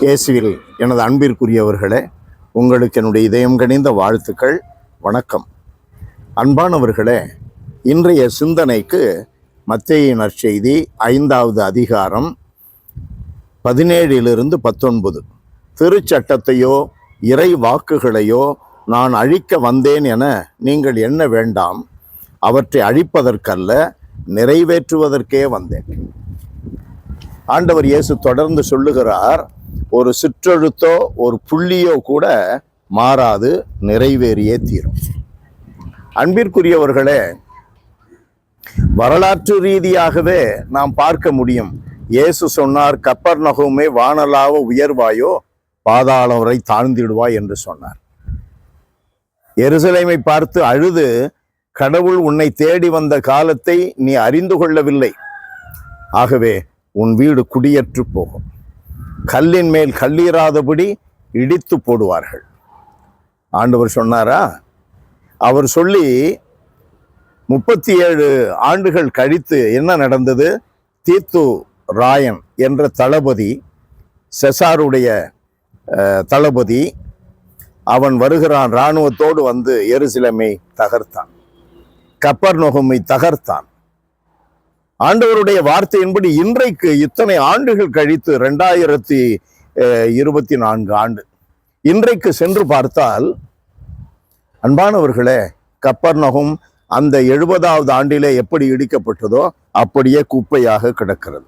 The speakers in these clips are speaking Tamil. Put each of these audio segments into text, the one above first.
இயேசுவில் எனது அன்பிற்குரியவர்களே, உங்களுக்கு என்னுடைய இதயம் கனிந்த வாழ்த்துக்கள். வணக்கம். அன்பானவர்களே, இன்றைய சிந்தனைக்கு மத்தேயு நற்செய்தி 5வது அதிகாரம் 17-19. திருச்சட்டத்தையோ இறை வாக்குகளையோ நான் அழிக்க வந்தேன் என நீங்கள் எண்ண வேண்டாம். அவற்றை அழிப்பதற்கல்ல, நிறைவேற்றுவதற்கே வந்தேன். ஆண்டவர் இயேசு தொடர்ந்து சொல்லுகிறார், ஒரு சிற்றெழுத்தோ ஒரு புள்ளியோ கூட மாறாது, நிறைவேறியே தீரும். அன்பிற்குரியவர்களே, வரலாற்று ரீதியாகவே நாம் பார்க்க முடியும். இயேசு சொன்னார், கப்பர்நகூமே வானளாவ உயர்வாயோ, பாதாளம் வரை தாழ்ந்திடுவாய் என்று சொன்னார். எருசலேமை பார்த்து அழுது, கடவுள் உன்னை தேடி வந்த காலத்தை நீ அறிந்து கொள்ளவில்லை, ஆகவே உன் வீடு குடியேற்று போகும், கல்லின் மேல் கல்லீராதபடி இடித்து போடுவார்கள். ஆண்டவர் சொன்னாரா? அவர் சொல்லி 37 ஆண்டுகள் கழித்து என்ன நடந்தது? தீத்து ராயன் என்ற தளபதி, செசாருடைய தளபதி, அவன் வருகிறான், இராணுவத்தோடு வந்து எருசலேமை தகர்த்தான், கப்பர்நகூமை தகர்த்தான். ஆண்டவருடைய வார்த்தையின்படி இன்றைக்கு இத்தனை ஆண்டுகள் கழித்து 2024 ஆண்டு இன்றைக்கு சென்று பார்த்தால், அன்பானவர்களே, கப்பர்நகூம் அந்த 70வது ஆண்டிலே எப்படி இடிக்கப்பட்டதோ அப்படியே குப்பையாக கிடக்கிறது.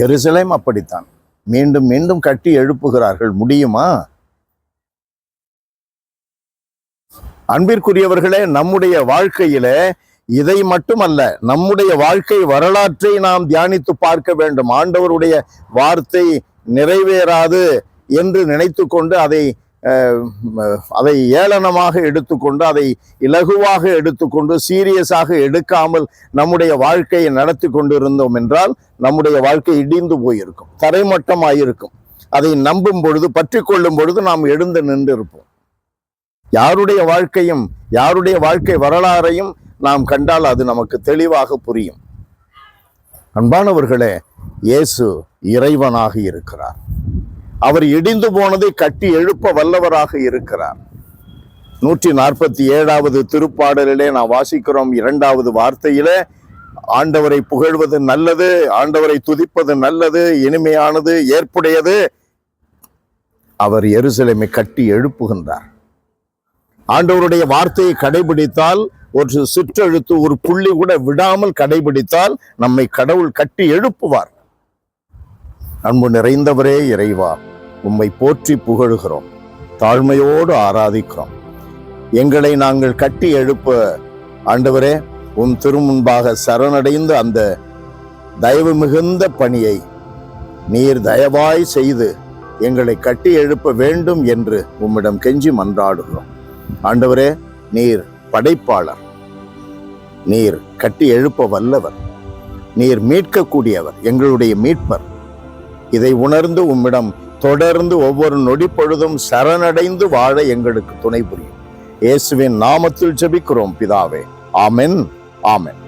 எருசலேம் அப்படித்தான். மீண்டும் மீண்டும் கட்டி எழுப்புகிறார்கள். முடியுமா? அன்பிற்குரியவர்களே, நம்முடைய வாழ்க்கையிலே இதை மட்டுமல்ல, நம்முடைய வாழ்க்கை வரலாற்றை நாம் தியானித்து பார்க்க வேண்டும். ஆண்டவருடைய வார்த்தை நிறைவேறாது என்று நினைத்து கொண்டு அதை ஏளனமாக எடுத்துக்கொண்டு, அதை இலகுவாக எடுத்துக்கொண்டு, சீரியஸாக எடுக்காமல் நம்முடைய வாழ்க்கையை நடத்தி கொண்டு இருந்தோம் என்றால் நம்முடைய வாழ்க்கை இடிந்து போயிருக்கும், தரைமட்டமாயிருக்கும். அதை நம்பும் பொழுது, பற்றி கொள்ளும் பொழுது நாம் எழுந்து நின்று இருப்போம். யாருடைய வாழ்க்கையும், யாருடைய வாழ்க்கை வரலாறையும் நாம் கண்டால் அது நமக்கு தெளிவாக புரியும். அன்பானவர்களே, இயேசு இறைவனாக இருக்கிறார். அவர் இடிந்து போனதை கட்டி எழுப்ப வல்லவராக இருக்கிறார். 147வது திருப்பாடலிலே நாம் வாசிக்கிறோம், 2வது வார்த்தையிலே, ஆண்டவரை புகழ்வது நல்லது, ஆண்டவரை துதிப்பது நல்லது, இனிமையானது, ஏற்புடையது. அவர் எருசலேமை கட்டி எழுப்புகின்றார். ஆண்டவருடைய வார்த்தையை கடைபிடித்தால், ஒரு சிற்றெழுத்து ஒரு புள்ளி கூட விடாமல் கடைபிடித்தால் நம்மை கடவுள் கட்டி எழுப்புவார். அன்பு நிறைந்தவரே இறைவா, உம்மை போற்றி புகழுகிறோம், தாழ்மையோடு ஆராதிக்கிறோம். எங்களை நாங்கள் கட்டி எழுப்ப ஆண்டவரே, உன் திருமுன்பாக சரணடைந்து அந்த தயவு மிகுந்த பணியை நீர் தயவாய் செய்து எங்களை கட்டி எழுப்ப வேண்டும் என்று உம்மிடம் கெஞ்சி மன்றாடுகிறோம். ஆண்டவரே, நீர் படைப்பாளர், நீர் கட்டி எழுப்ப வல்லவர், நீர் மீட்கக்கூடியவர், எங்களுடைய மீட்பர். இதை உணர்ந்து உம்மிடம் தொடர்ந்து ஒவ்வொரு நொடி பொழுதும் சரணடைந்து வாழ எங்களுக்கு துணை புரியும். இயேசுவின் நாமத்தில் ஜெபிக்கிறோம் பிதாவே. ஆமென், ஆமென்.